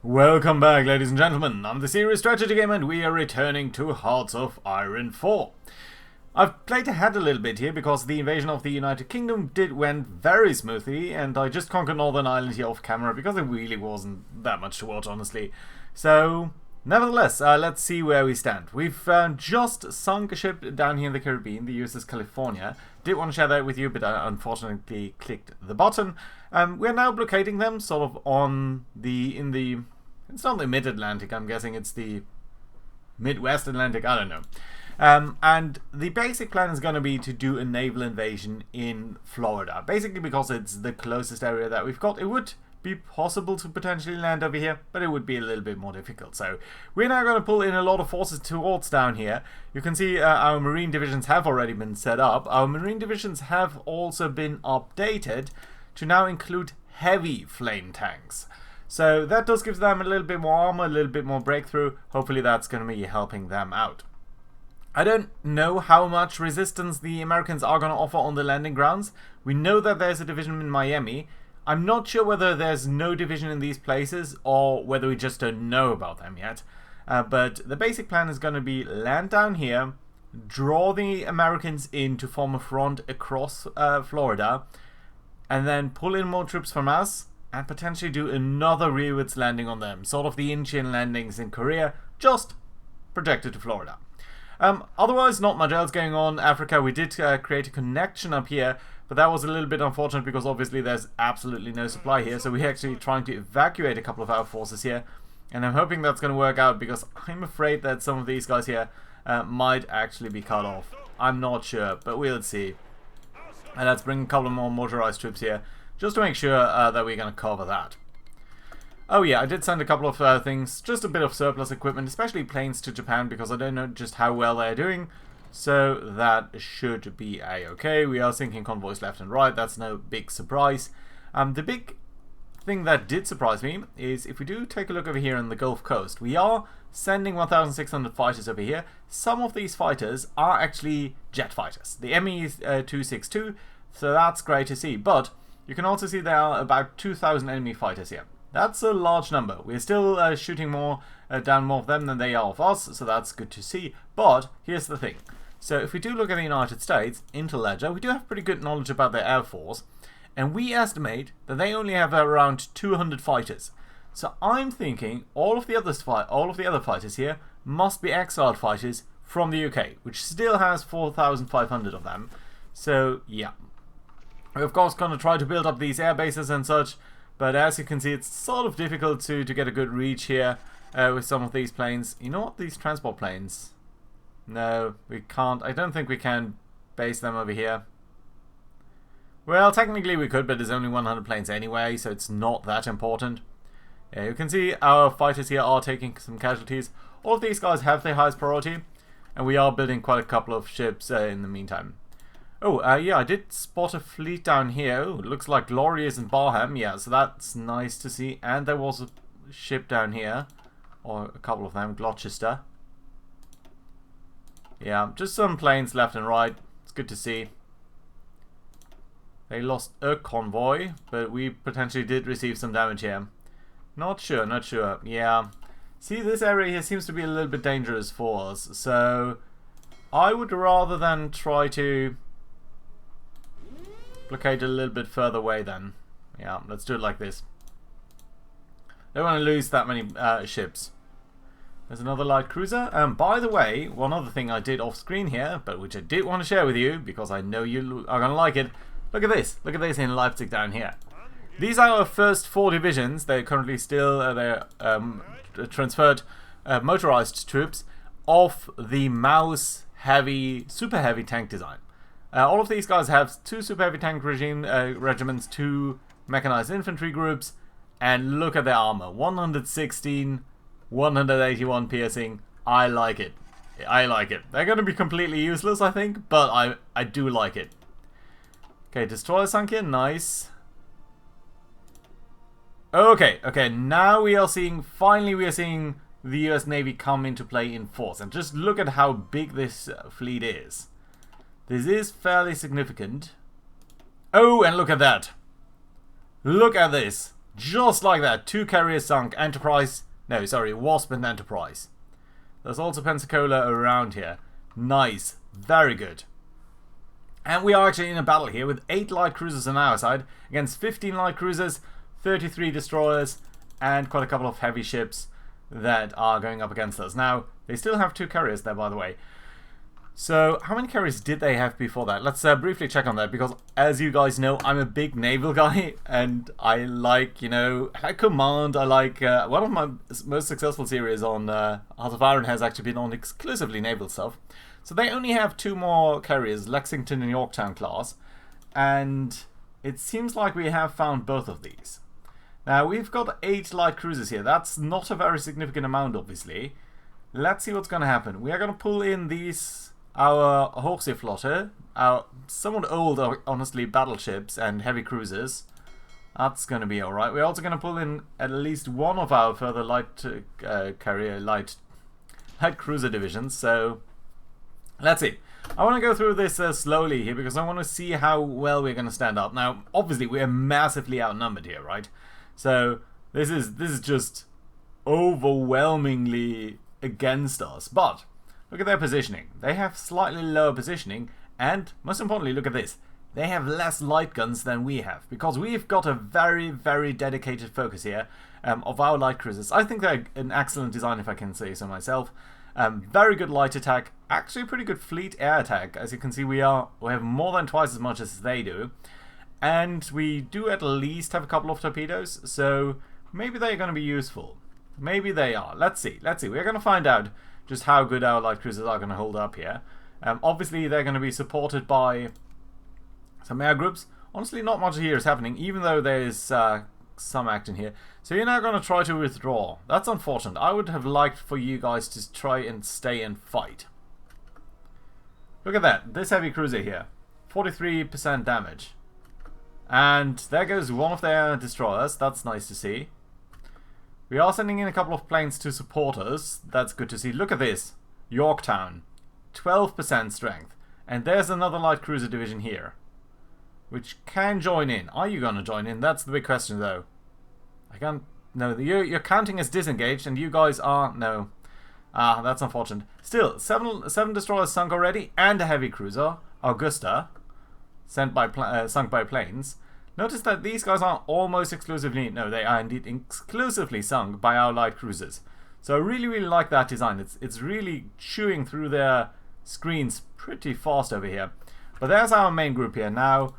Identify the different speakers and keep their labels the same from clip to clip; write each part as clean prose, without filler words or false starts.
Speaker 1: Welcome back, ladies and gentlemen. I'm the Serious Strategy Game and we are returning to Hearts of Iron 4. I've played ahead a little bit here because the invasion of the United Kingdom went very smoothly, and I just conquered Northern Ireland here off camera because there really wasn't that much to watch, honestly. So, nevertheless, let's see where we stand. We've just sunk a ship down here in the Caribbean, the USS California. Did want to share that with you, but I unfortunately clicked the button. We're now blockading them, sort of on the it's not the mid-Atlantic, I'm guessing it's the Midwest Atlantic, I don't know. And the basic plan is going to be to do a naval invasion in Florida. Basically because it's the closest area that we've got. It would be possible to potentially land over here, but it would be a little bit more difficult. So we're now going to pull in a lot of forces towards down here. You can see our marine divisions have already been set up. Our marine divisions have also been updated to now include heavy flame tanks. So that does give them a little bit more armor, a little bit more breakthrough. Hopefully that's going to be helping them out. I don't know how much resistance the Americans are going to offer on the landing grounds. We know that there's a division in Miami. I'm not sure whether there's no division in these places or whether we just don't know about them yet. But the basic plan is going to be land down here, draw the Americans in to form a front across Florida, and then pull in more troops from us and potentially do another rearwards landing on them. Sort of the Incheon landings in Korea, just projected to Florida. Otherwise, not much else going on. Africa, we did create a connection up here, but that was a little bit unfortunate because obviously there's absolutely no supply here. So we're actually trying to evacuate a couple of our forces here. And I'm hoping that's going to work out because I'm afraid that some of these guys here might actually be cut off. I'm not sure, but we'll see. And let's bring a couple of more motorized troops here, just to make sure that we're going to cover that. Oh yeah, I did send a couple of things, just a bit of surplus equipment, especially planes to Japan, because I don't know just how well they're doing. So that should be a-okay. We are sinking convoys left and right, that's no big surprise. The big thing that did surprise me is if we do take a look over here on the Gulf Coast, we are sending 1,600 fighters over here. Some of these fighters are actually jet fighters. The ME-262, so that's great to see. But you can also see there are about 2,000 enemy fighters here. That's a large number. We're still shooting down more of them than they are of us, so that's good to see. But here's the thing. So if we do look at the United States, Interledger, we do have pretty good knowledge about their air force, and we estimate that they only have around 200 fighters. So I'm thinking all of the other fighters here must be exiled fighters from the UK, which still has 4,500 of them. So yeah, we're of course going to try to build up these air bases and such. But as you can see, it's sort of difficult to get a good reach here with some of these planes. You know what? These transport planes. No, we can't. I don't think we can base them over here. Well, technically we could, but there's only 100 planes anyway, so it's not that important. Yeah, you can see our fighters here are taking some casualties. All of these guys have their highest priority, and we are building quite a couple of ships in the meantime. Oh, yeah, I did spot a fleet down here. Oh, looks like Glorious and Barham. Yeah, so that's nice to see. And there was a ship down here. Or a couple of them. Gloucester. Yeah, just some planes left and right. It's good to see. They lost a convoy, but we potentially did receive some damage here. Not sure, not sure. Yeah. See, this area here seems to be a little bit dangerous for us. So, I would rather than try to blockade a little bit further away then. Yeah, let's do it like this. Don't want to lose that many ships. There's another light cruiser. By the way, one other thing I did off screen here, but which I did want to share with you because I know you are going to like it. Look at this. Look at this in Leipzig down here. These are our first 4 divisions. They're currently still transferred motorized troops of the Maus super heavy tank design. All of these guys have 2 super heavy tank regiments, 2 mechanized infantry groups, and look at their armor. 116, 181 piercing. I like it. I like it. They're going to be completely useless, I think, but I do like it. Okay, destroyer sunk in. Nice. Okay, now we are seeing, finally we are seeing the US Navy come into play in force. And just look at how big this fleet is. This is fairly significant. Oh, and look at that. Look at this. Just like that, 2 carriers sunk. Enterprise, no, sorry, Wasp and Enterprise. There's also Pensacola around here. Nice, very good. And we are actually in a battle here with 8 light cruisers on our side against 15 light cruisers, 33 destroyers, and quite a couple of heavy ships that are going up against us. Now, they still have 2 carriers there, by the way. So, how many carriers did they have before that? Let's briefly check on that, because as you guys know, I'm a big naval guy, and I like, you know, I like command. I like, one of my most successful series on Hearts of Iron has actually been on exclusively naval stuff. So they only have 2 more carriers, Lexington and Yorktown class, and it seems like we have found both of these. Now, we've got 8 light cruisers here. That's not a very significant amount, obviously. Let's see what's going to happen. We are going to pull in these, our Hochseeflotte, our somewhat old, honestly, battleships and heavy cruisers. That's going to be alright. We're also going to pull in at least one of our further light cruiser divisions, so let's see. I want to go through this slowly here because I want to see how well we're going to stand up. Now, obviously, we're massively outnumbered here, right? So this is just overwhelmingly against us. But look at their positioning. They have slightly lower positioning, and most importantly, look at this. They have less light guns than we have, because we've got a very, very dedicated focus here of our light cruisers. I think they're an excellent design, if I can say so myself. Very good light attack, actually pretty good fleet air attack. As you can see, we have more than twice as much as they do. And we do at least have a couple of torpedoes, so maybe they're going to be useful. Maybe they are. Let's see. We're going to find out just how good our light cruisers are going to hold up here. Obviously, they're going to be supported by some air groups. Honestly, not much here is happening, even though there's some action here. So you're now going to try to withdraw. That's unfortunate. I would have liked for you guys to try and stay and fight. Look at that. This heavy cruiser here. 43% damage. And there goes one of their destroyers. That's nice to see. We are sending in a couple of planes to support us. That's good to see. Look at this. Yorktown. 12% strength. And there's another light cruiser division here, which can join in. Are you going to join in? That's the big question, though. I can't... No, you're counting as disengaged, and you guys are... No. Ah, that's unfortunate. Still, seven destroyers sunk already, and a heavy cruiser, Augusta, sunk by planes. Notice that these guys are almost exclusively... No, they are indeed exclusively sunk by our light cruisers. So I really, really like that design. It's really chewing through their screens pretty fast over here. But there's our main group here. Now,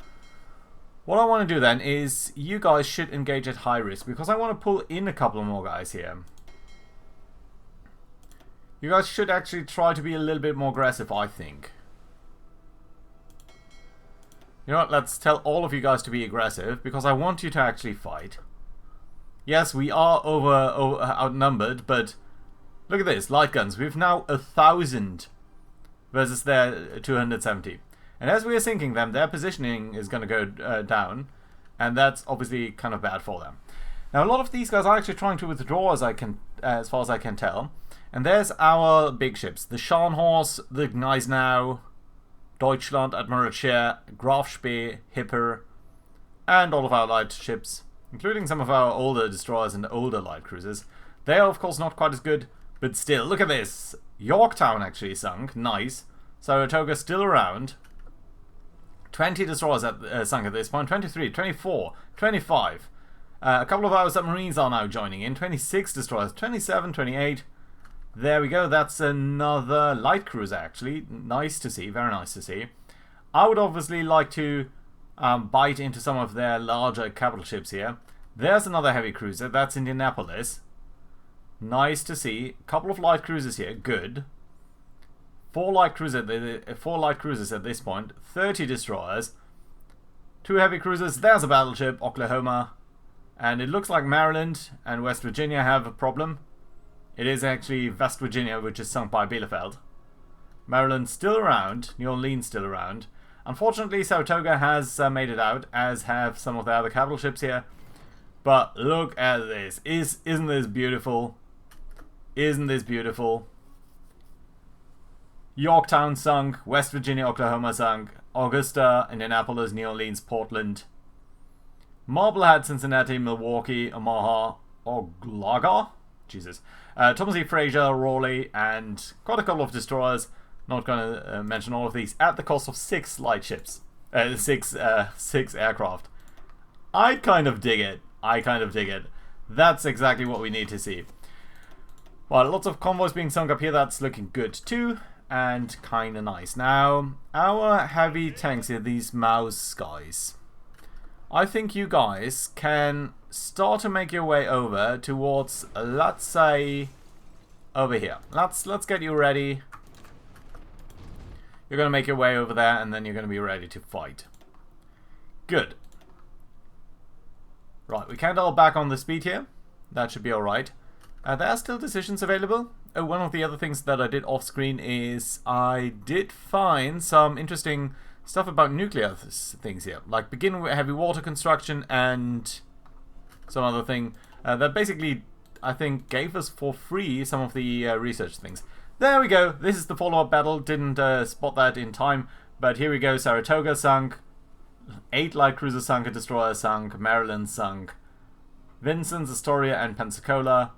Speaker 1: what I want to do then is you guys should engage at high risk, because I want to pull in a couple more guys here. You guys should actually try to be a little bit more aggressive, I think. You know what, let's tell all of you guys to be aggressive, because I want you to actually fight. Yes, we are outnumbered, but look at this, light guns. We've now 1,000 versus their 270. And as we are sinking them, their positioning is going to go down, and that's obviously kind of bad for them. Now, a lot of these guys are actually trying to withdraw, as far as I can tell. And there's our big ships: the Scharnhorst, the Gneisenau, Deutschland, Admiral Scheer, Graf Spee, Hipper, and all of our light ships, including some of our older destroyers and older light cruisers. They are, of course, not quite as good, but still, look at this. Yorktown actually sunk. Nice. Saratoga still around. 20 destroyers sunk at this point. 23, 24, 25. A couple of our submarines are now joining in. 26 destroyers. 27, 28. There we go. That's another light cruiser, actually. Nice to see. Very nice to see. I would obviously like to bite into some of their larger capital ships here. There's another heavy cruiser. That's Indianapolis. Nice to see. A couple of light cruisers here. Good. 4 light cruisers at this point. 30 destroyers. 2 heavy cruisers. There's a battleship, Oklahoma. And it looks like Maryland and West Virginia have a problem. It is actually West Virginia, which is sunk by Bielefeld. Maryland's still around. New Orleans still around. Unfortunately, Saratoga has made it out, as have some of the other capital ships here. But look at this. Isn't this beautiful? Isn't this beautiful? Yorktown sunk. West Virginia, Oklahoma sunk. Augusta, Indianapolis, New Orleans, Portland. Marblehead, Cincinnati, Milwaukee, Omaha, Oglaga, Jesus, Thomas E. Fraser, Raleigh, and quite a couple of destroyers. Not going to mention all of these at the cost of 6 light ships, 6 aircraft. I kind of dig it. I kind of dig it. That's exactly what we need to see. Well, lots of convoys being sunk up here. That's looking good too, and kind of nice. Now, our heavy tanks here, these mouse guys. I think you guys can start to make your way over towards, let's say, over here. Let's get you ready. You're going to make your way over there, and then you're going to be ready to fight. Good. Right, we can dial back on the speed here. That should be alright. There are still decisions available. Oh, one of the other things that I did off screen is I did find some interesting stuff about nuclear things here. Like begin with heavy water construction and some other thing that basically, I think, gave us for free some of the research things. There we go. This is the follow-up battle. Didn't spot that in time. But here we go. Saratoga sunk. 8 light cruisers sunk. A destroyer sunk. Maryland sunk. Vincent's, Astoria, and Pensacola.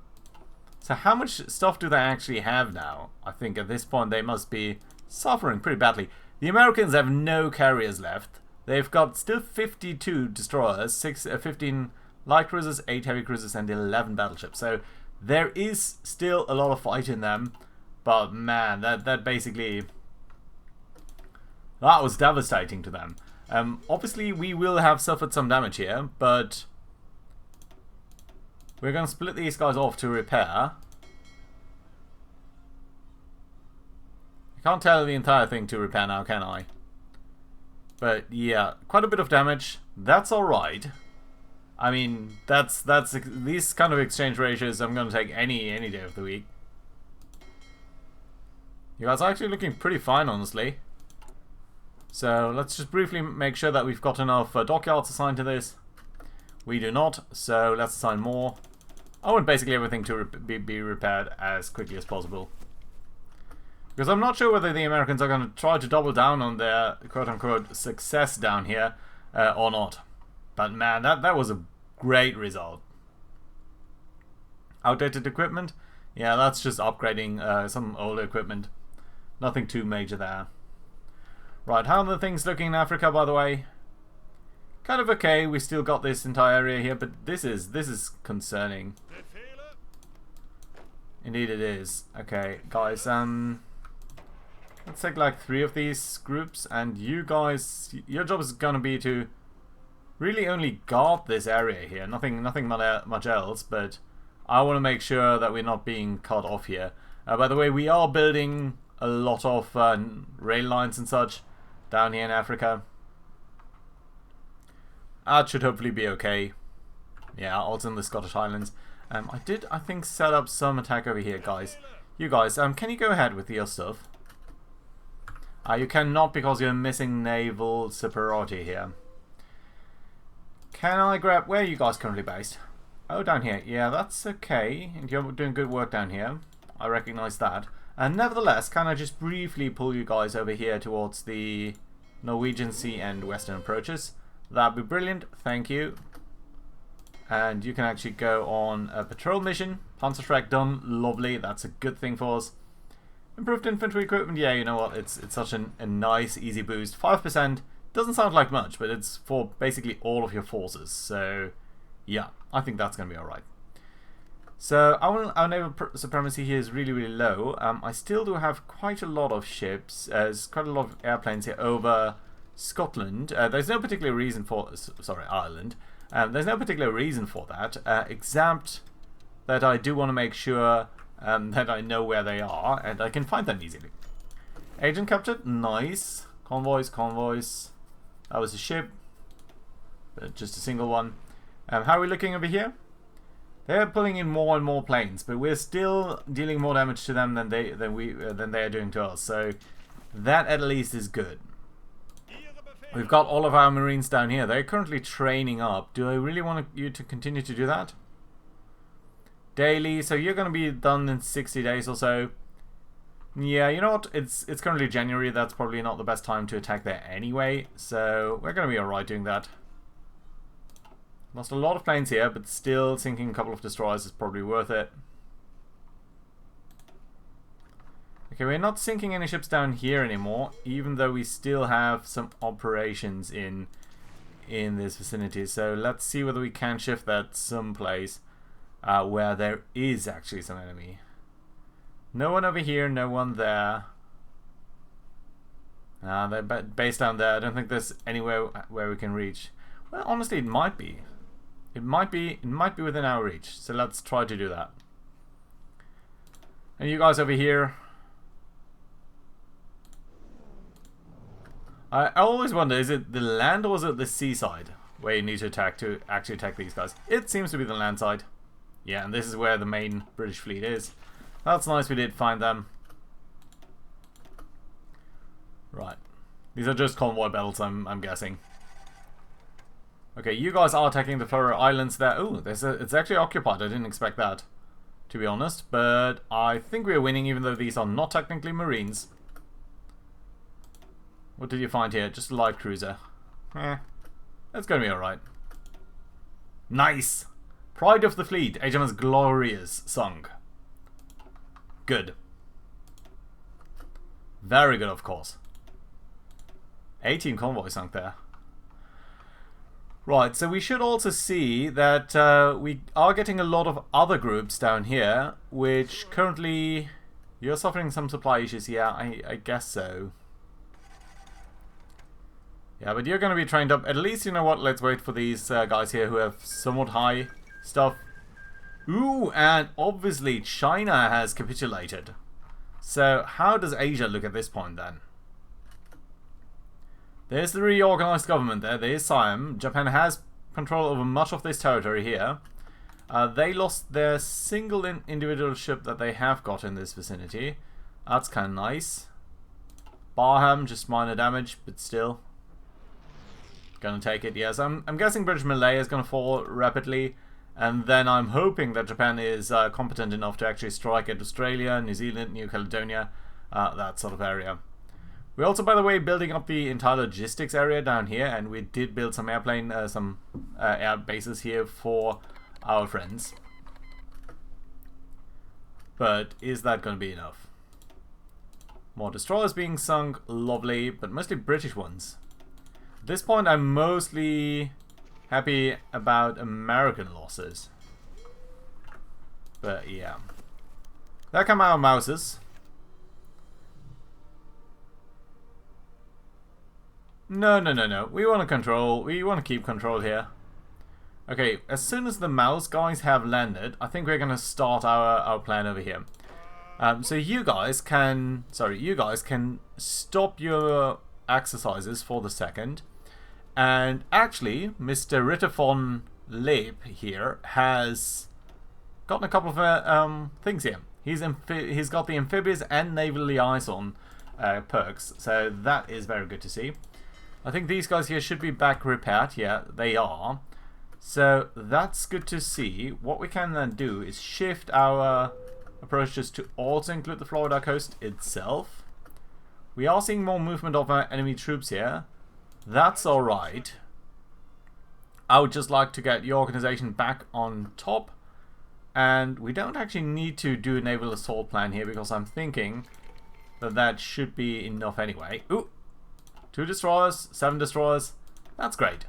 Speaker 1: So how much stuff do they actually have now? I think at this point they must be suffering pretty badly. The Americans have no carriers left. They've got still 52 destroyers, 15 light cruisers, 8 heavy cruisers, and 11 battleships. So there is still a lot of fight in them. But man, that basically... that was devastating to them. Obviously, we will have suffered some damage here, but... we're going to split these guys off to repair. I can't tell the entire thing to repair now, can I? But yeah, quite a bit of damage. That's alright. I mean, that's these kind of exchange ratios I'm going to take any day of the week. You guys are actually looking pretty fine, honestly. So let's just briefly make sure that we've got enough dockyards assigned to this. We do not, so let's assign more. I want basically everything to be repaired as quickly as possible. Because I'm not sure whether the Americans are going to try to double down on their quote-unquote success down here or not. But man, that was a great result. Outdated equipment? Yeah, that's just upgrading some older equipment. Nothing too major there. Right, how are the things looking in Africa, by the way? Kind of okay. We still got this entire area here, but this is concerning. Indeed, it is. Okay, guys. Let's take like 3 of these groups, and you guys, your job is gonna be to really only guard this area here. Nothing much else. But I want to make sure that we're not being cut off here. By the way, we are building a lot of rail lines and such down here in Africa. That should hopefully be okay. Yeah, also in the Scottish Highlands. I did, I think, set up some attack over here, guys. You guys, can you go ahead with your stuff? You cannot because you're missing naval superiority here. Can I grab... where are you guys currently based? Oh, down here. Yeah, that's okay. And you're doing good work down here. I recognize that. And nevertheless, can I just briefly pull you guys over here towards the Norwegian Sea and Western approaches? That'd be brilliant. Thank you. And you can actually go on a patrol mission. Panzerschreck done. Lovely. That's a good thing for us. Improved infantry equipment. Yeah, you know what? It's such a nice, easy boost. 5%. Doesn't sound like much, but it's for basically all of your forces. So, yeah. I think that's going to be alright. So, our naval supremacy here is really, really low. I still do have quite a lot of ships. There's quite a lot of airplanes here over Scotland. There's no particular reason for... sorry, Ireland. There's no particular reason for that, except that I do want to make sure that I know where they are, and I can find them easily. Agent captured. Nice. Convoys. That was a ship. But just a single one. How are we looking over here? They're pulling in more and more planes, but we're still dealing more damage to them than they are doing to us. So that at least is good. We've got all of our Marines down here. They're currently training up. Do I really want you to continue to do that? Daily. So you're going to be done in 60 days or so. Yeah, you know what? It's currently January. That's probably not the best time to attack there anyway. So we're going to be alright doing that. Lost a lot of planes here, but still sinking a couple of destroyers is probably worth it. Okay, we're not sinking any ships down here anymore, even though we still have some operations in this vicinity. So let's see whether we can shift that someplace where there is actually some enemy. No one over here, no one there. They're based down there. I don't think there's anywhere where we can reach. Well, honestly, it might be. It might be within our reach. So let's try to do that. And you guys over here. I always wonder, is it the land or is it the seaside where you need to attack to actually attack these guys? It seems to be the land side. Yeah, and this is where the main British fleet is. That's nice, we did find them. Right. These are just convoy battles, I'm guessing. Okay, you guys are attacking the Faroe Islands there. Ooh, it's actually occupied. I didn't expect that, to be honest. But I think we're winning, even though these are not technically Marines. What did you find here? Just a light cruiser. That's gonna be alright. Nice! Pride of the fleet. HMS Glorious sunk. Good. Very good, of course. 18 convoys sunk there. Right, so we should also see that we are getting a lot of other groups down here, which currently... You're suffering some supply issues, yeah, I guess so. Yeah, but you're going to be trained up. At least, you know what, let's wait for these guys here who have somewhat high stuff. Ooh, and obviously China has capitulated. So how does Asia look at this point then? There's the reorganized government there. There's Siam. Japan has control over much of this territory here. They lost their single individual ship that they have got in this vicinity. That's kind of nice. Barham, just minor damage, but still. Gonna take it, yes. I'm guessing British Malaya is gonna fall rapidly. And then I'm hoping that Japan is competent enough to actually strike at Australia, New Zealand, New Caledonia, that sort of area. We're also, by the way, building up the entire logistics area down here, and we did build some air bases here for our friends. But is that going to be enough? More destroyers being sunk, lovely, but mostly British ones. At this point, I'm mostly happy about American losses. But yeah. There come our mouses. No. We want to control. We want to keep control here. Okay, as soon as the mouse guys have landed, I think we're going to start our plan over here. So you guys can stop your exercises for the second. And actually, Mr. Ritter von Leib here has gotten a couple of things here. He's got the amphibious and naval liaison perks, so that is very good to see. I think these guys here should be back repaired. Yeah, they are. So that's good to see. What we can then do is shift our approaches to also include the Florida coast itself. We are seeing more movement of our enemy troops here. That's alright. I would just like to get your organization back on top. And we don't actually need to do a naval assault plan here because I'm thinking that that should be enough anyway. Ooh! 2 destroyers, 7 destroyers. That's great.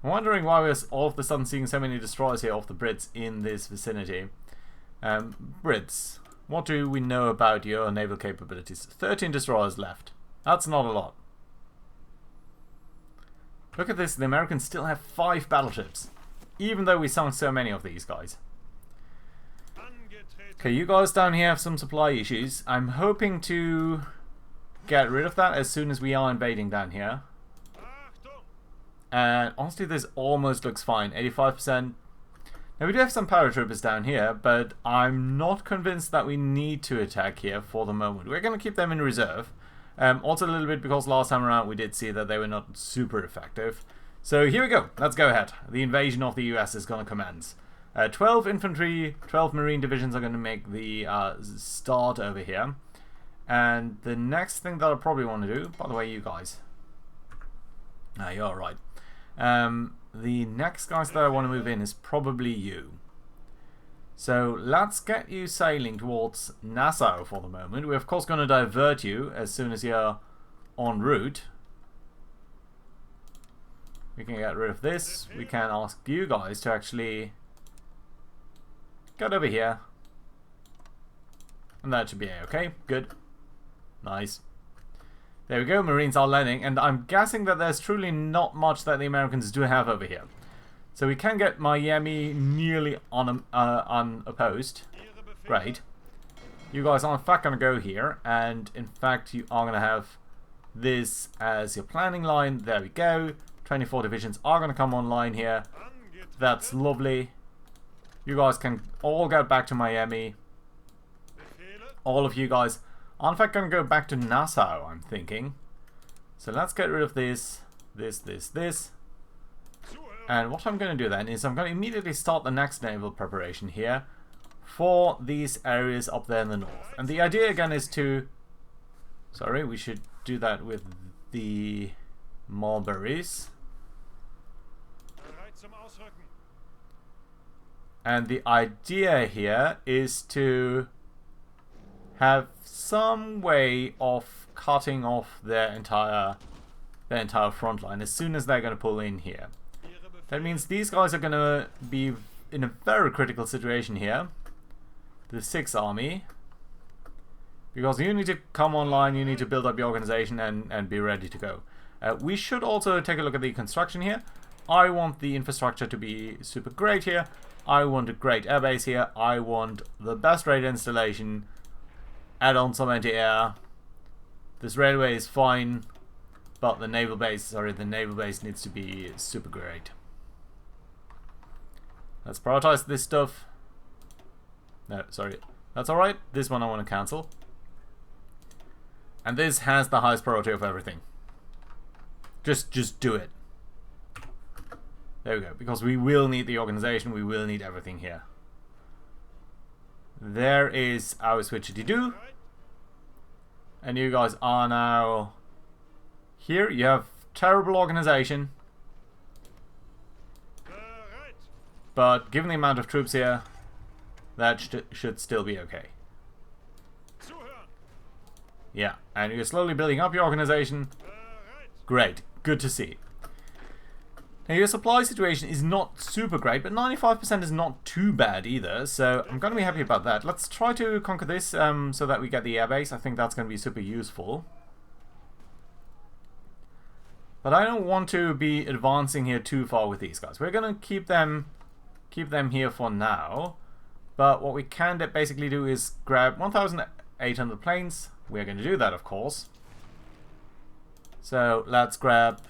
Speaker 1: I'm wondering why we're all of a sudden seeing so many destroyers here off the Brits in this vicinity. Brits, what do we know about your naval capabilities? 13 destroyers left. That's not a lot. Look at this, the Americans still have 5 battleships. Even though we sunk so many of these guys. Okay, you guys down here have some supply issues. I'm hoping to get rid of that as soon as we are invading down here. And honestly, this almost looks fine. 85%. Now, we do have some paratroopers down here, but I'm not convinced that we need to attack here for the moment. We're going to keep them in reserve. Also a little bit because last time around we did see that they were not super effective. So here we go. Let's go ahead. The invasion of the US is going to commence. 12 infantry, 12 marine divisions are going to make the start over here. And the next thing that I probably want to do, by the way, you guys. You're alright. the next guys that I want to move in is probably you. So let's get you sailing towards Nassau for the moment. We're of course going to divert you as soon as you're en route. We can get rid of this. We can ask you guys to actually get over here. And that should be okay. Good. Nice. There we go. Marines are landing. And I'm guessing that there's truly not much that the Americans do have over here. So we can get Miami nearly unopposed. Great. You guys are in fact going to go here. And in fact you are going to have this as your planning line. There we go. 24 divisions are going to come online here. That's lovely. You guys can all get back to Miami. All of you guys are in fact going to go back to Nassau, I'm thinking. So let's get rid of this. And what I'm going to do then is I'm going to immediately start the next naval preparation here for these areas up there in the north. And the idea again is to... Sorry, we should do that with the mulberries. And the idea here is to have some way of cutting off their entire front line as soon as they're going to pull in here. That means these guys are going to be in a very critical situation here. The 6th Army. Because you need to come online, you need to build up your organization and be ready to go. We should also take a look at the construction here. I want the infrastructure to be super great here. I want a great airbase here. I want the best radar installation. Add on some anti-air. This railway is fine, but the naval base needs to be super great. Let's prioritize this stuff. No, sorry. That's alright. This one I want to cancel. And this has the highest priority of everything. Just do it. There we go. Because we will need the organization. We will need everything here. There is our switchy-do. And you guys are now here. You have terrible organization. But given the amount of troops here, that should still be okay. Yeah, and you're slowly building up your organization. Great. Good to see. Now your supply situation is not super great, but 95% is not too bad either, so I'm going to be happy about that. Let's try to conquer this so that we get the airbase. I think that's going to be super useful. But I don't want to be advancing here too far with these guys. We're going to keep them here for now. But what we can basically do is grab 1,800 planes. We're going to do that, of course. So let's grab,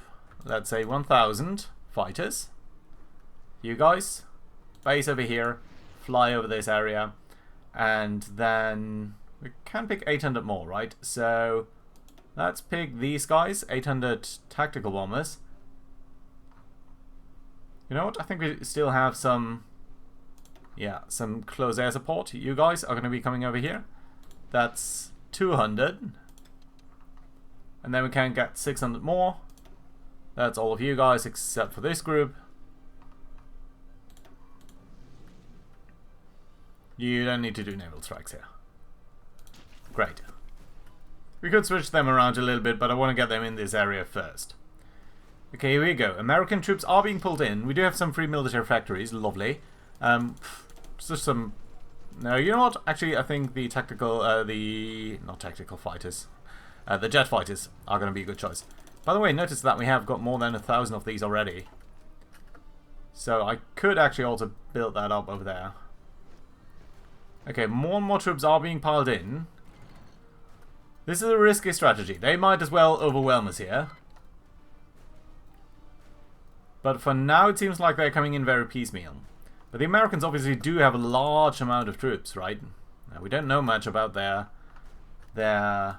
Speaker 1: let's say 1,000 fighters. You guys, base over here, fly over this area, and then we can pick 800 more, right? So let's pick these guys, 800 tactical bombers. You know what? I think we still have some, yeah, some close air support. You guys are going to be coming over here. That's 200. And then we can get 600 more. That's all of you guys except for this group. You don't need to do naval strikes here. Great. We could switch them around a little bit, but I want to get them in this area first. Okay, here we go. American troops are being pulled in. We do have some free military factories. Lovely. Just some... No, you know what? Actually, I think the tactical... not tactical fighters. The jet fighters are going to be a good choice. By the way, notice that we have got more than 1,000 of these already. So I could actually also build that up over there. Okay, more and more troops are being piled in. This is a risky strategy. They might as well overwhelm us here. But for now it seems like they're coming in very piecemeal. But the Americans obviously do have a large amount of troops, right? Now, we don't know much about their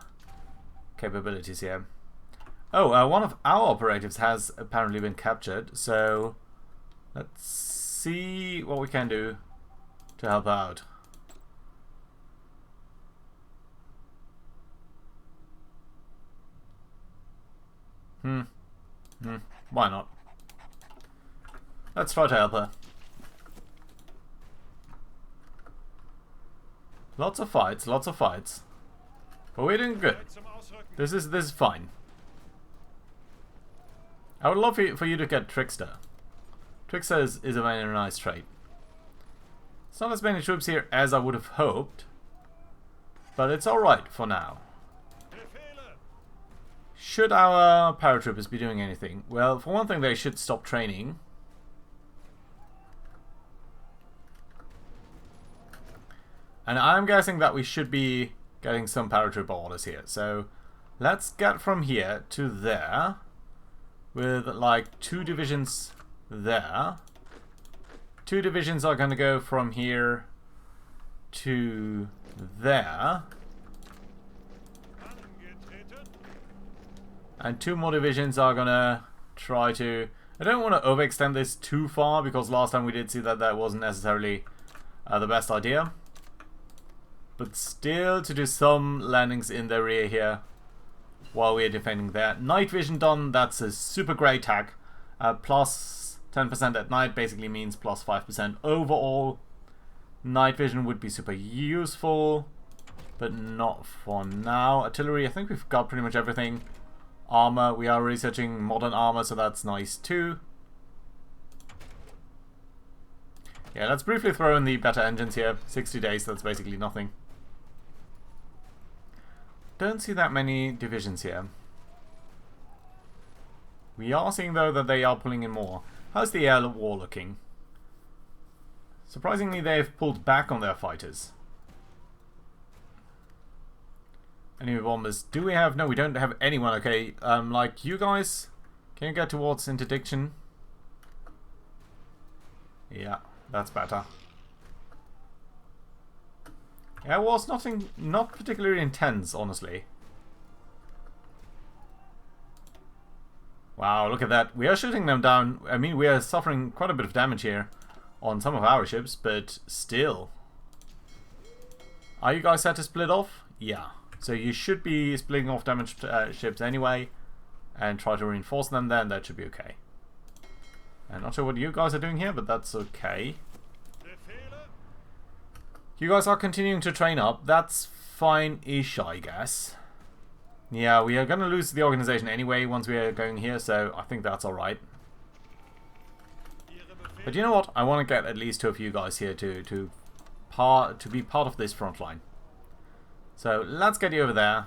Speaker 1: capabilities here. Oh, one of our operatives has apparently been captured, so let's see what we can do to help out. Why not? Let's try to help her. Lots of fights, lots of fights. But we're doing good. This is fine. I would love for you to get Trickster. Trickster is a very nice trait. It's not as many troops here as I would have hoped. But it's alright for now. Should our paratroopers be doing anything? Well, for one thing, they should stop training. And I'm guessing that we should be getting some paratrooper orders here. So let's get from here to there with like 2 divisions there. 2 divisions are going to go from here to there. And 2 more divisions are going to try to... I don't want to overextend this too far because last time we did see that that wasn't necessarily the best idea. But still to do some landings in the rear here while we're defending there. Night vision done, that's a super great tack. Plus 10% at night basically means plus 5% overall. Night vision would be super useful, but not for now. Artillery, I think we've got pretty much everything. Armor, we are researching modern armor, so that's nice too. Yeah, let's briefly throw in the better engines here. 60 days, that's basically nothing. Don't see that many divisions here. We are seeing though that they are pulling in more. How's the air war looking? Surprisingly, they've pulled back on their fighters. Enemy bombers. Do we have... No, we don't have anyone. Okay, like you guys, can you get towards interdiction? Yeah, that's better. Yeah, well, it's not particularly intense, honestly. Wow, look at that. We are shooting them down. I mean, we are suffering quite a bit of damage here on some of our ships, but still. Are you guys set to split off? Yeah. So you should be splitting off damaged ships anyway and try to reinforce them then. That should be okay. I'm not sure what you guys are doing here, but that's okay. You guys are continuing to train up. That's fine-ish, I guess. Yeah, we are going to lose the organization anyway once we are going here, so I think that's alright. But you know what? I want to get at least 2 of you guys here to be part of this front line. So let's get you over there.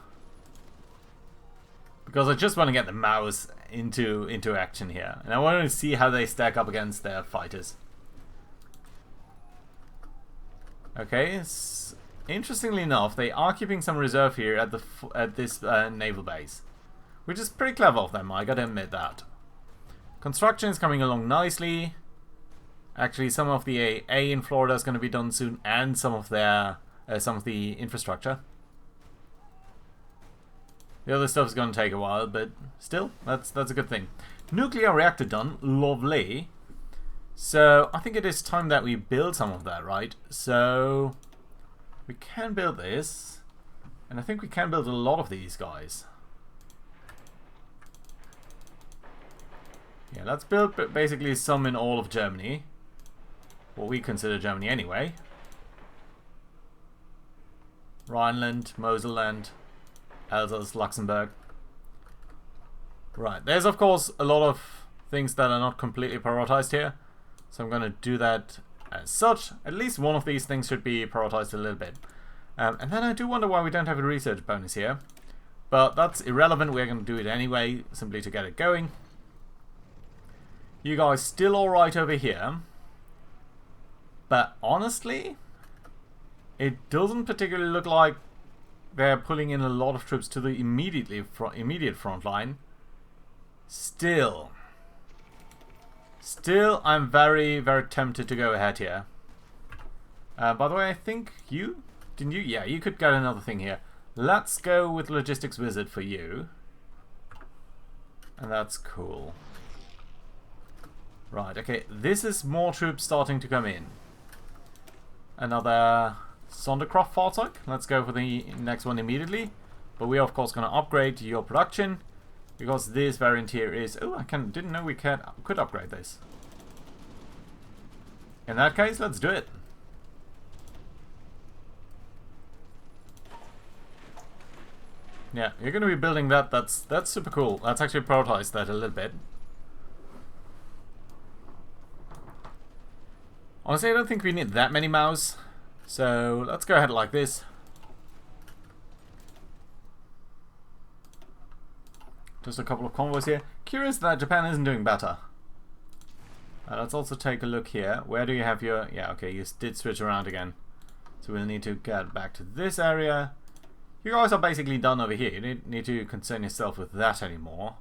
Speaker 1: Because I just want to get the Maos into action here. And I want to see how they stack up against their fighters. Okay, interestingly enough, they are keeping some reserve here at this naval base, which is pretty clever of them. I gotta admit that. Construction is coming along nicely. Actually, some of the AA in Florida is going to be done soon, and some of the infrastructure. The other stuff is going to take a while, but still, that's a good thing. Nuclear reactor done, lovely. So, I think it is time that we build some of that, right? So, we can build this. And I think we can build a lot of these guys. Yeah, let's build basically some in all of Germany. What we consider Germany anyway. Rhineland, Moselland, Elsass, Luxembourg. Right, there's of course a lot of things that are not completely prioritized here. So I'm going to do that as such. At least one of these things should be prioritized a little bit. And then I do wonder why we don't have a research bonus here. But that's irrelevant. We're going to do it anyway, simply to get it going. You guys still alright over here. But honestly, it doesn't particularly look like they're pulling in a lot of troops to the immediate front line. Still, I'm very, very tempted to go ahead here. By the way, I think you... Didn't you? Yeah, you could get another thing here. Let's go with Logistics Wizard for you. And that's cool. Right, okay. This is more troops starting to come in. Another Sonderkraft fahrzeug. Let's go for the next one immediately. But we are, of course, going to upgrade your production. Because this variant here is... Oh, didn't know we could upgrade this. In that case, let's do it. Yeah, you're going to be building that. That's super cool. Let's actually prioritize that a little bit. Honestly, I don't think we need that many Maos. So let's go ahead like this. Just a couple of convoys here. Curious that Japan isn't doing better. Let's also take a look here. Where do you have your... Yeah, okay, you did switch around again. So we'll need to get back to this area. You guys are basically done over here. You don't need to concern yourself with that anymore.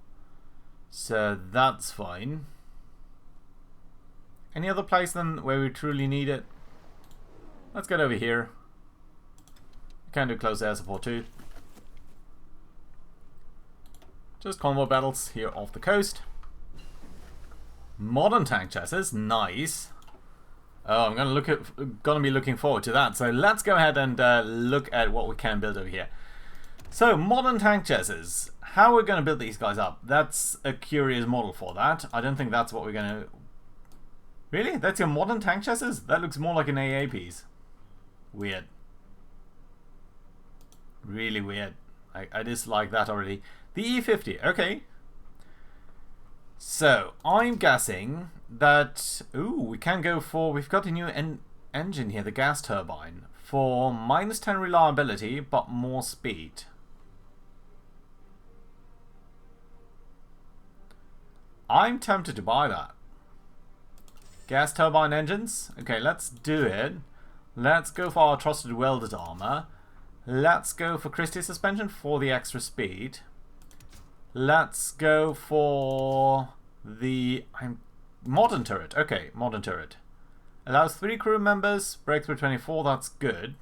Speaker 1: So that's fine. Any other place then where we truly need it? Let's get over here. We can do close air support too. Just convoy battles here off the coast. Modern tank chassis, nice. Oh, I'm gonna be looking forward to that. So let's go ahead and look at what we can build over here. So modern tank chassis. How we're gonna build these guys up? That's a curious model for that. I don't think that's what we're gonna. Really? That's your modern tank chassis? That looks more like an AA piece. Weird. Really weird. I dislike that already. The E50, okay. So, I'm guessing that... Ooh, we can go for... We've got a new engine here, the gas turbine. For -10 reliability, but more speed. I'm tempted to buy that. Gas turbine engines? Okay, let's do it. Let's go for our trusted welded armor. Let's go for Christie suspension for the extra speed. Let's go for the modern turret. Okay, modern turret. Allows 3 crew members, breakthrough 24, that's good.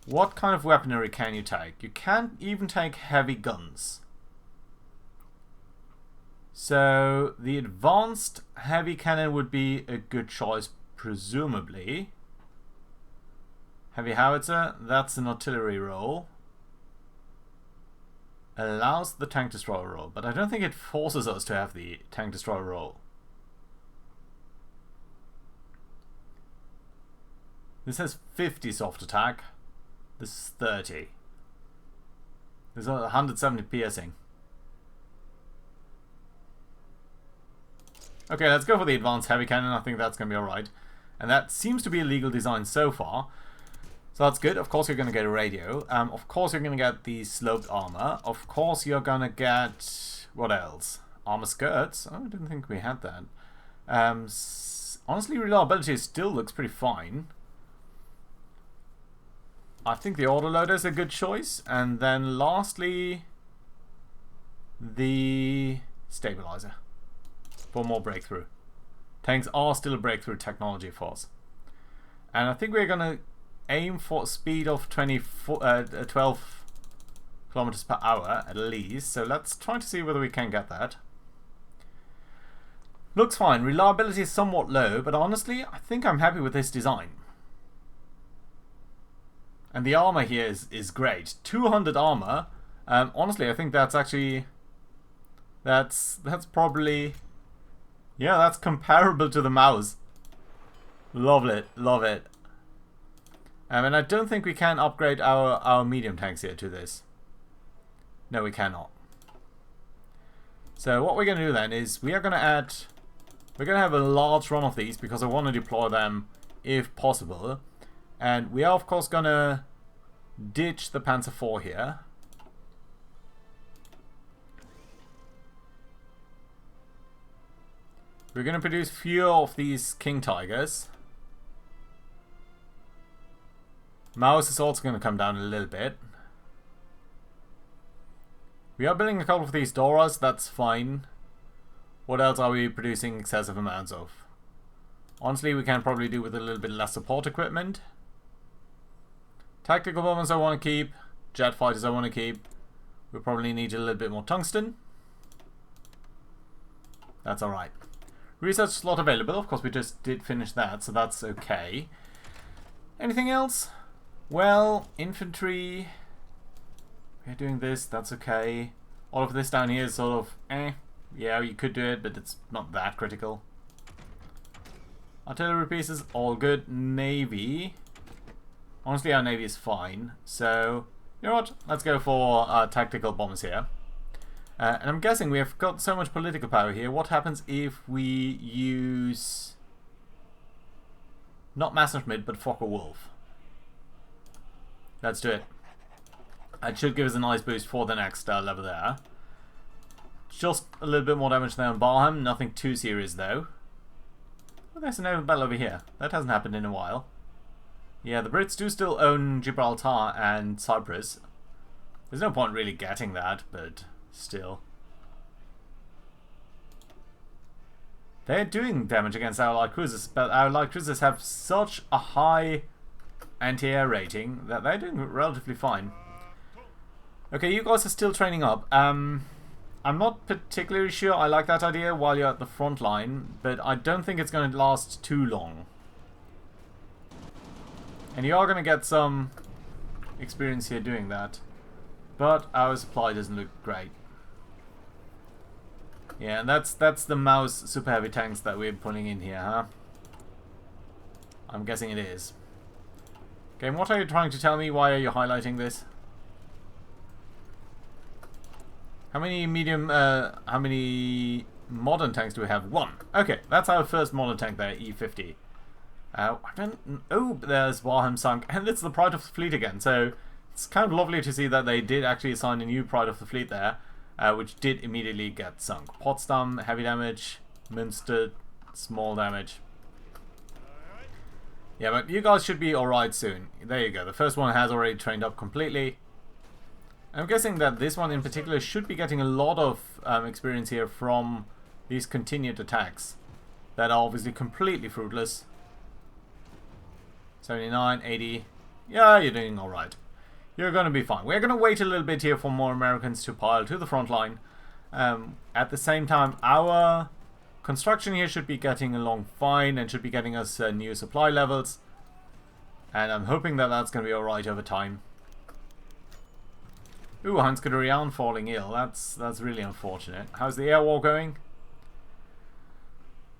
Speaker 1: What kind of weaponry can you take? You can't even take heavy guns. So the advanced heavy cannon would be a good choice, presumably. Heavy howitzer, that's an artillery role. Allows the tank destroyer role, but I don't think it forces us to have the tank destroyer role. This has 50 soft attack. This is 30. There's 170 piercing. Okay, let's go for the advanced heavy cannon. I think that's going to be alright. And that seems to be a legal design so far. So that's good. Of course you're going to get a radio. Of course you're going to get the sloped armor. Of course you're going to get... What else? Armor skirts. Oh, I didn't think we had that. Honestly, reliability still looks pretty fine. I think the autoloader is a good choice. And then lastly, the stabilizer. For more breakthrough. Tanks are still a breakthrough technology for us. And I think we're going to aim for a speed of 12 kilometers per hour at least. So let's try to see whether we can get that. Looks fine. Reliability is somewhat low, but honestly, I think I'm happy with this design. And the armor here is great. 200 armor. Honestly, I think that's actually... That's probably... Yeah, that's comparable to the mouse. Love it. Love it. And I don't think we can upgrade our medium tanks here to this. No, we cannot. So what we're going to do then is we are going to add... We're going to have a large run of these because I want to deploy them if possible. And we are of course going to ditch the Panzer IV here. We're going to produce fewer of these King Tigers. Maus is also going to come down a little bit. We are building a couple of these Doras, that's fine. What else are we producing excessive amounts of? Honestly, we can probably do with a little bit less support equipment. Tactical bombers I want to keep. Jet fighters I want to keep. We probably need a little bit more tungsten. That's alright. Research slot available. Of course, we just did finish that, so that's okay. Anything else? Well, infantry. We're doing this, that's okay. All of this down here is sort of, yeah, you could do it, but it's not that critical. Artillery pieces, all good. Navy. Honestly, our Navy is fine. So, you know what? Let's go for tactical bombers here. And I'm guessing we have got so much political power here. What happens if we use... not Messerschmitt, but Fokker-Wulf? Let's do it. It should give us a nice boost for the next level there. Just a little bit more damage there on Barham. Nothing too serious, though. Oh, there's an naval battle over here. That hasn't happened in a while. Yeah, the Brits do still own Gibraltar and Cyprus. There's no point really getting that, but still. They're doing damage against our light cruisers, but our light cruisers have such a high anti-air rating that they're doing relatively fine. Okay, you guys are still training up. I'm not particularly sure I like that idea while you're at the front line, but I don't think it's going to last too long. And you are going to get some experience here doing that. But our supply doesn't look great. Yeah, and that's the Maus super heavy tanks that we're putting in here, huh? I'm guessing it is. Okay, and what are you trying to tell me? Why are you highlighting this? How many how many modern tanks do we have? 1. Okay, that's our first modern tank there, E50. I don't... oh, there's Warham sunk, and it's the Pride of the Fleet again, so it's kind of lovely to see that they did actually assign a new Pride of the Fleet there, which did immediately get sunk. Potsdam, heavy damage. Münster, small damage. Yeah, but you guys should be alright soon. There you go, the first one has already trained up completely. I'm guessing that this one in particular should be getting a lot of experience here from these continued attacks that are obviously completely fruitless. 79, 80. Yeah, you're doing alright. You're going to be fine. We're going to wait a little bit here for more Americans to pile to the front line. At the same time, our construction here should be getting along fine and should be getting us new supply levels. And I'm hoping that that's going to be alright over time. Ooh, Hans Guderian falling ill. That's really unfortunate. How's the air war going?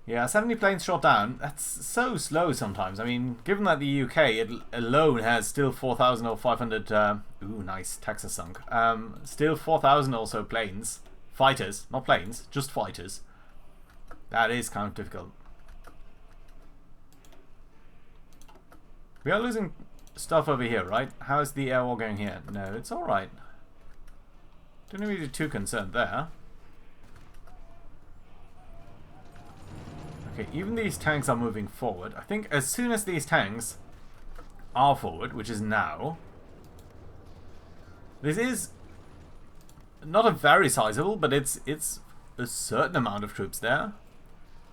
Speaker 1: Yeah, 70 planes shot down. That's so slow sometimes. I mean, given that the UK alone has still 4,500... ooh, nice. Texas sunk. Still 4,000 or so planes. Fighters. Not planes, just fighters. That is kind of difficult. We are losing stuff over here, right? How's the air war going here? No, it's alright. Don't need to be too concerned there. Okay, even these tanks are moving forward. I think as soon as these tanks are forward, which is now, this is not a very sizable, but it's a certain amount of troops there.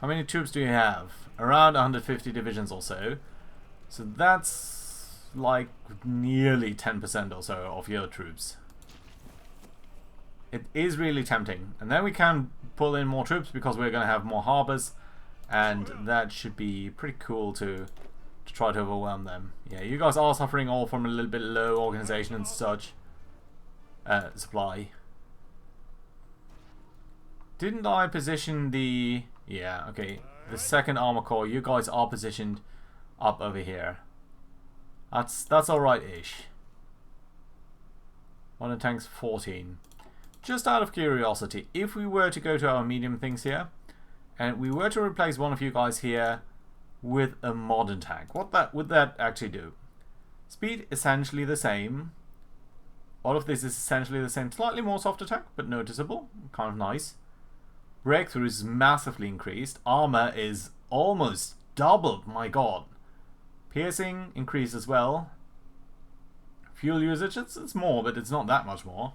Speaker 1: How many troops do you have? Around 150 divisions or so. So that's like nearly 10% or so of your troops. It is really tempting. And then we can pull in more troops because we're going to have more harbours. And that should be pretty cool to try to overwhelm them. Yeah, you guys are suffering all from a little bit low organisation and such. Supply. Didn't I position the... yeah, okay. The 2nd Armour Corps, you guys are positioned up over here. That's alright-ish. One of the tanks 14. Just out of curiosity, if we were to go to our medium things here, and we were to replace one of you guys here with a modern tank, what would that actually do? Speed essentially the same. All of this is essentially the same. Slightly more soft attack, but noticeable. Kind of nice. Breakthrough is massively increased. Armor is almost doubled. My god. Piercing increased as well. Fuel usage, it's more, but it's not that much more.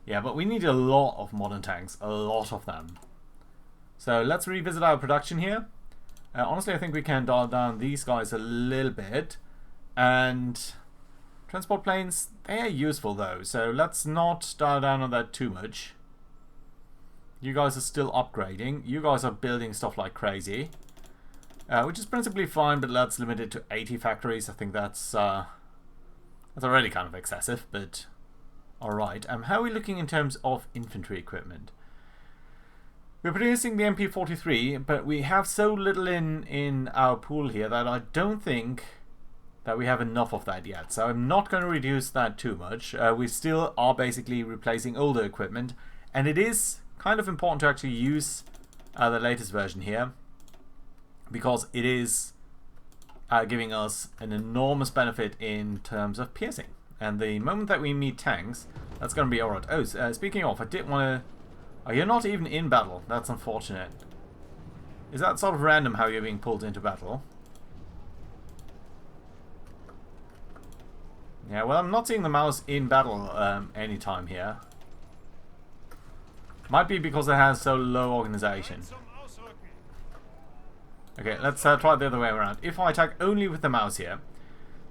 Speaker 1: Yeah, but we need a lot of modern tanks. A lot of them. So let's revisit our production here. Honestly, I think we can dial down these guys a little bit. And transport planes, they are useful though. So let's not dial down on that too much. You guys are still upgrading. You guys are building stuff like crazy. Which is principally fine, but let's limit it to 80 factories. I think that's already kind of excessive, but alright. How are we looking in terms of infantry equipment? We're producing the MP43, but we have so little in our pool here that I don't think that we have enough of that yet. So I'm not going to reduce that too much. We still are basically replacing older equipment, and it is kind of important to actually use the latest version here, because it is giving us an enormous benefit in terms of piercing. And the moment that we meet tanks, that's going to be alright. Oh, speaking of, I did want to... Oh, you're not even in battle. That's unfortunate. Is that sort of random how you're being pulled into battle? Yeah, well, I'm not seeing the mouse in battle anytime here. Might be because it has so low organization. Okay, let's try the other way around. If I attack only with the mouse here.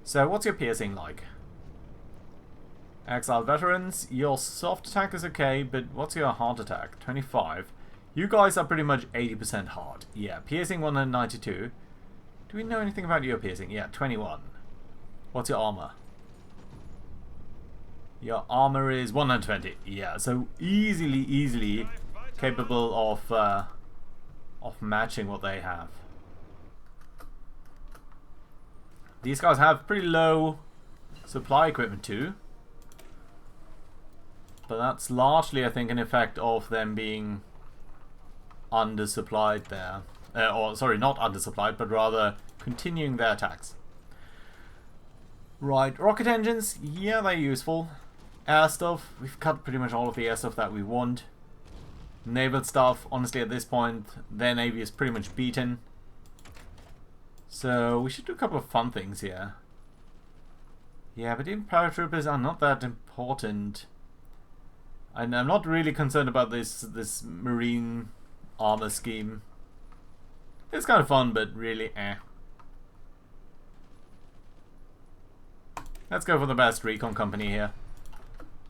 Speaker 1: So, what's your piercing like? Exiled veterans, your soft attack is okay, but what's your hard attack? 25. You guys are pretty much 80% hard. Yeah, piercing 192. Do we know anything about your piercing? Yeah, 21. What's your armor? Your armor is 120. Yeah, so easily capable of matching what they have. These guys have pretty low supply equipment too. But that's largely, I think, an effect of them being undersupplied there. Or, sorry, not undersupplied, but rather continuing their attacks. Right, rocket engines, yeah, they're useful. Air stuff, we've cut pretty much all of the air stuff that we want. Naval stuff, honestly, at this point, their navy is pretty much beaten. So, we should do a couple of fun things here. Yeah, but even paratroopers are not that important. And I'm not really concerned about this marine armor scheme. It's kind of fun, but really, eh. Let's go for the best recon company here.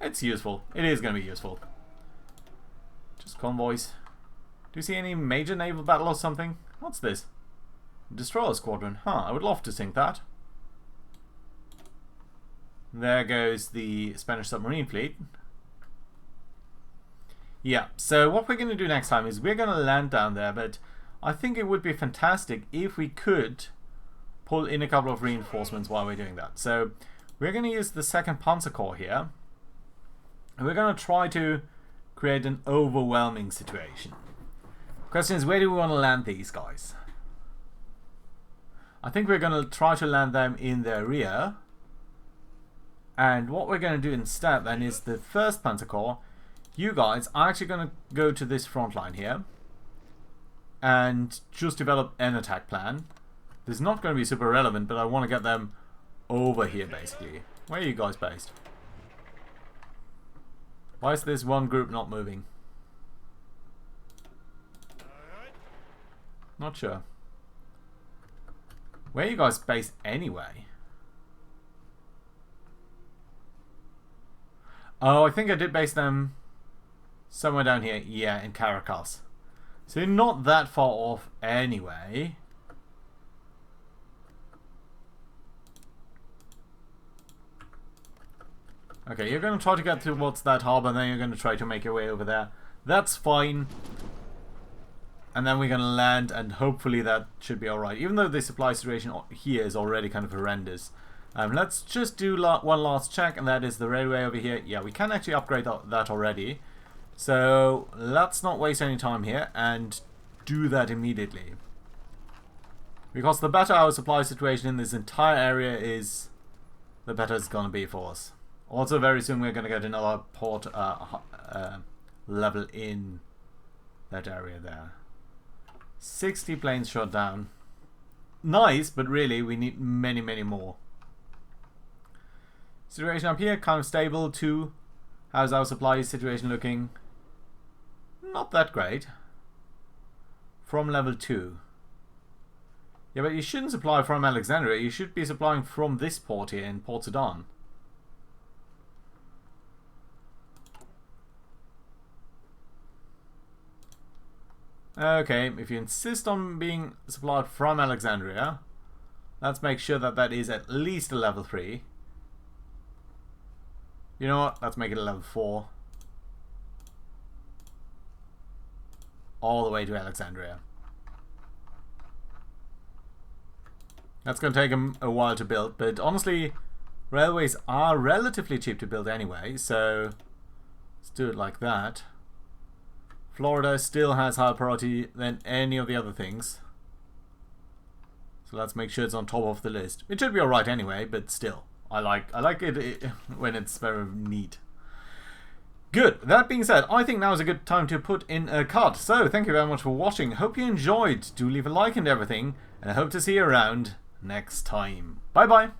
Speaker 1: It's useful. It is going to be useful. Just convoys. Do you see any major naval battle or something? What's this? Destroyer squadron. Huh, I would love to sink that. There goes the Spanish submarine fleet. Yeah, so what we're going to do next time is we're going to land down there, but I think it would be fantastic if we could pull in a couple of reinforcements while we're doing that. So we're going to use the 2nd Panzer Corps here, and we're going to try to create an overwhelming situation. Question is, where do we want to land these guys? I think we're going to try to land them in their rear, and what we're going to do instead then is the 1st Panzer Corps. You guys are actually going to go to this front line here and just develop an attack plan. This is not going to be super relevant, but I want to get them over here basically. Where are you guys based? Why is this one group not moving? Not sure. Where are you guys based anyway? Oh, I think I did base them somewhere down here. Yeah, in Caracas. So not that far off anyway. Okay, you're going to try to get towards that harbor, and then you're going to try to make your way over there. That's fine. And then we're going to land, and hopefully that should be alright. Even though the supply situation here is already kind of horrendous. Let's just do one last check, and that is the railway over here. Yeah, we can actually upgrade that already. So let's not waste any time here and do that immediately. Because the better our supply situation in this entire area is, the better it's going to be for us. Also, very soon we're going to get another port level in that area there. 60 planes shot down. Nice, but really we need many, many more. Situation up here, kind of stable too. How's our supply situation looking? Not that great. From level 2. Yeah, but you shouldn't supply from Alexandria. You should be supplying from this port here in Port Sudan. Okay, if you insist on being supplied from Alexandria, let's make sure that that is at least a level 3. You know what? Let's make it a level 4. all the way to Alexandria. That's going to take them a while to build, but honestly, railways are relatively cheap to build anyway, so let's do it like that. Florida still has higher priority than any of the other things. So let's make sure it's on top of the list. It should be alright anyway, but still. I like it when it's very neat. Good. That being said, I think now is a good time to put in a cut. So, thank you very much for watching. Hope you enjoyed. Do leave a like and everything. And I hope to see you around next time. Bye bye.